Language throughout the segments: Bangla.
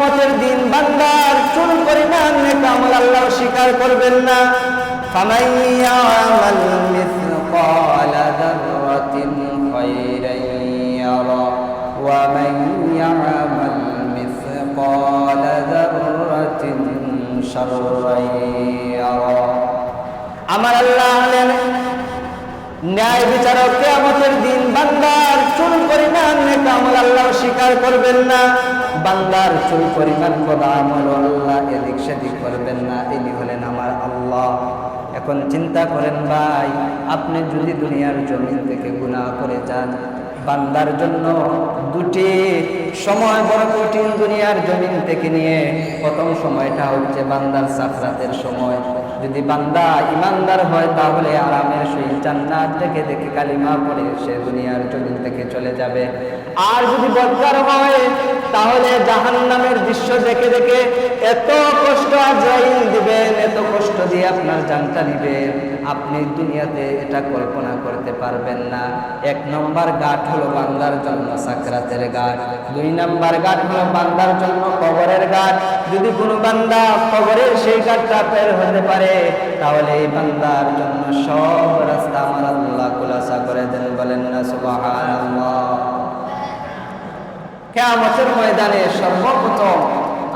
কিয়ামতের দিন বান্দার চুল পরিমাণ নেক আমল আল্লাহ স্বীকার করবেন না। ফামান ইয়ামাল মিসকালা যাররাতিন খায়রান ইয়ারা ওয়া মান ইয়ামাল মিসকালা যাররাতিন শাররান ইয়ারা। আমার আল্লাহ হলেন ন্যায় বিচারক। কিয়ামতের দিন বান্দার চুল পরিমাণ নেক আমল আল্লাহ স্বীকার করবেন না। বান্দার চুল পরিমাণ বড় আমল আল্লাহ এদিক সেদিক করবেন না। ইনি হলেন আমার আল্লাহ। এখন চিন্তা করেন ভাই, আপনি যদি দুনিয়ার জমিন থেকে গুনাহ করে যান, বান্দার জন্য দুটি সময় বড় কঠিন দুনিয়ার জমিন থেকে নিয়ে। প্রথম সময়টা হচ্ছে বান্দার সাকরাতের সময়। যদি বান্দা ইমানদার হয় তাহলে আরামের সহিত জান্নাত দেখে দেখে কালিমা পড়ে সে দুনিয়ার জমিন থেকে চলে যাবে। আর যদি বদকার হয় তাহলে জাহান্নামের দৃশ্য দেখে দেখে এত কষ্ট আজরাইল দিবেন, এত কষ্ট দিয়ে আপনার জানটা নিবেন, আপনি দুনিয়াতে এটা কল্পনা করতে পারবেন না। এক নম্বর ঘাট হলো বান্দার জন্য সাকরাতের ঘাট, দুই নম্বর ঘাট হলো বান্দার জন্য কবরের ঘাট। যদি কোনো বান্দা কবরের সেই ঘাটটা পের হতে পারে তাহলে এই বান্দার জন্য সব রাস্তা আমার আল্লাহ খুলাসা করে দেন। বলেন না সুবহানাল্লাহ। কিয়ামতের ময়দানে সর্বপ্রথম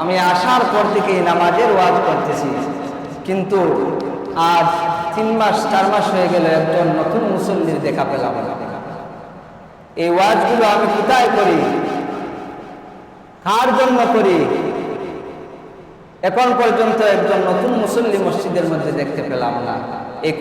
আমি আসার পর থেকেই নামাজের ওয়াজ করতেছি, কিন্তু আজ 3 মাস 4 মাস হয়ে গেল একজন নতুন মুসল্লির দেখা পেলাম না। এই ওয়াজগুলো আমি কোথায় করি, কার জন্য করি, এখন পর্যন্ত একজন নতুন মুসল্লি মসজিদের মধ্যে দেখতে পেলাম না। এই